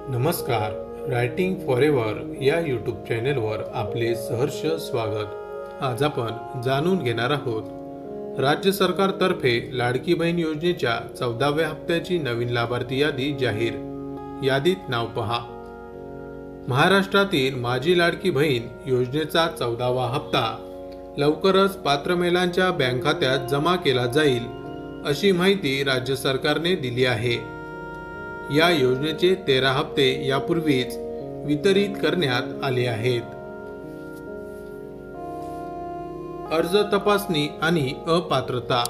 नमस्कार. Writing forever या YouTube चॅनेलवर आपले सहर्ष स्वागत. आज आपण जाणून घेणार आहोत राज्य सरकारतर्फे लाडकी बहीण योजनेच्या 14व्या हप्त्याची नवीन लाभार्थी यादी जाहीर. यादीत नाव पहा. महाराष्ट्रातील माझी लाडकी बहीण योजनेचा 14वा हप्ता लवकरच पात्र महिलांच्या बँक खात्यात जमा केला जाईल, अशी माहिती राज्य सरकारने दिली आहे. या योजनेचे 13 हप्ते यापूर्वीच वितरित करण्यात आले आहेत. अर्ज तपासणी आणि अपात्रता.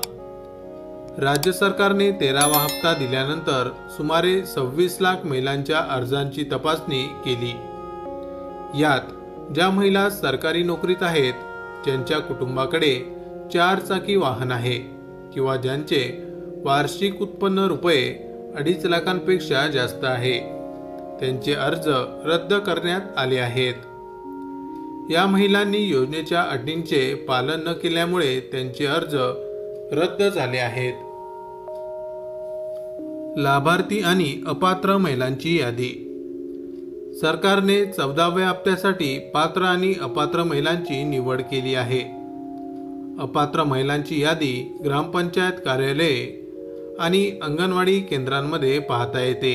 राज्य सरकारने 13वा हप्ता दिल्यानंतर सुमारे 26 लाख महिलांच्या अर्जांची तपासणी केली. यात ज्या महिला सरकारी नोकरीत आहेत, ज्यांच्या कुटुंबाकडे 4 चाकी वाहन आहे किंवा ज्यांचे वार्षिक उत्पन्न ₹2.5 लाखांपेक्षा जास्त आहे, त्यांचे अर्ज रद्द करण्यात आले आहेत. या महिलांनी योजनेच्या अटींचे पालन न केल्यामुळे त्यांचे अर्ज रद्द झाले आहेत. लाभार्थी आणि अपात्र महिलांची यादी. सरकारने 14व्या हप्त्यासाठी पात्र आणि अपात्र महिलांची निवड केली आहे. अपात्र महिलांची यादी ग्रामपंचायत कार्यालये आणि अंगणवाडी केंद्रांमध्ये पाहता येते,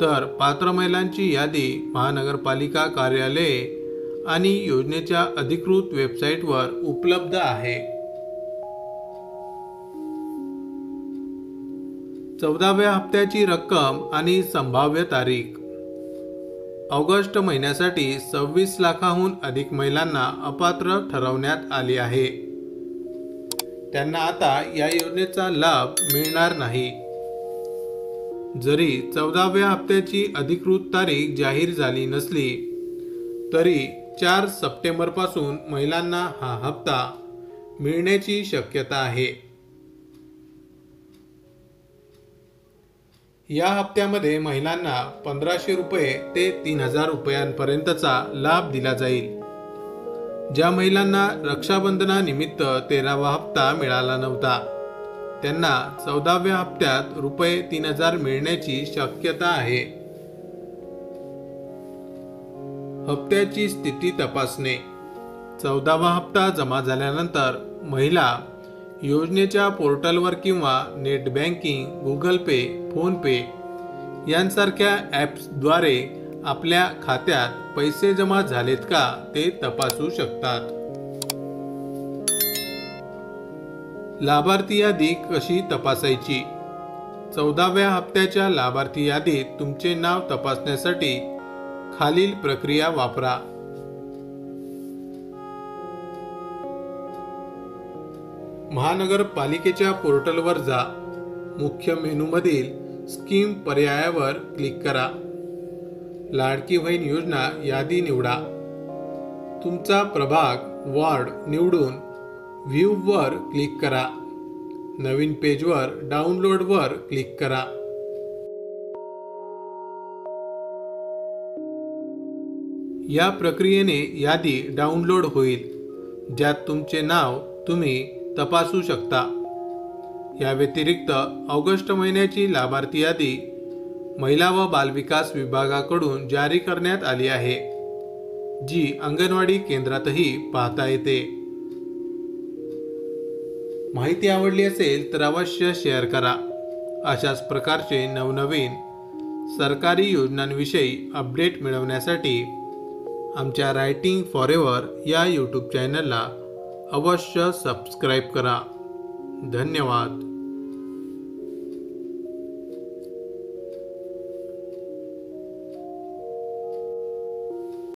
तर पात्र महिलांची यादी महानगरपालिका कार्यालये आणि योजनेच्या अधिकृत वेबसाईटवर उपलब्ध आहे. 14व्या हप्त्याची रक्कम आणि संभाव्य तारीख. ऑगस्ट महिन्यासाठी 26 लाखाहून अधिक महिलांना अपात्र ठरवण्यात आले आहे. त्यांना आता या योजनेचा लाभ मिळणार नाही. जरी 14व्या हप्त्याची अधिकृत तारीख जाहीर झाली नसली तरी 4 सप्टेंबर पासून महिलांना हा हप्ता मिळण्याची शक्यता आहे. या हप्त्यामध्ये महिलांना ₹1,500 ते ₹3,000 लाभ दिला जाईल. ज्या महिलांना रक्षाबंधनानिमित्त 13वा हप्ता मिळाला नव्हता, त्यांना 14व्या हप्त्यात ₹3,000 मिळण्याची शक्यता आहे. हप्त्याची स्थिती तपासणे. 14वा हप्ता जमा झाल्यानंतर महिला योजनेच्या पोर्टलवर किंवा नेट बँकिंग, गुगल पे, फोन पे यांसारख्या ॲप्सद्वारे आपल्या खात्यात पैसे जमा झालेत का ते तपासू शकतात. लाभार्थी यादी कशी तपासायची. 14व्या हप्त्याच्या लाभार्थी यादीत तुमचे नाव तपासण्यासाठी खालील प्रक्रिया वापरा. महानगरपालिकेच्या पोर्टलवर जा. मुख्य मेनूमधील स्कीम पर्यायावर क्लिक करा. लाडकी बहीण योजना यादी निवडा. तुमचा प्रभाग, वॉर्ड निवडून व्ह्यू वर क्लिक करा. नवीन पेजवर डाउनलोड वर क्लिक करा. या प्रक्रियेने यादी डाउनलोड होईल, ज्यात तुमचे नाव तुम्ही तपासू शकता. या व्यतिरिक्त ऑगस्ट महिन्याची लाभार्थी यादी महिला व बालविकास विभागाकडून जारी करण्यात आली आहे, जी अंगणवाडी केंद्रातही पाहता येते. माहिती आवडली असेल तर अवश्य शेअर करा. अशाच प्रकारचे नवनवीन सरकारी योजनांविषयी अपडेट मिळवण्यासाठी आमच्या रायटिंग फॉरेवर या यूट्यूब चॅनलला अवश्य सबस्क्राईब करा. धन्यवाद.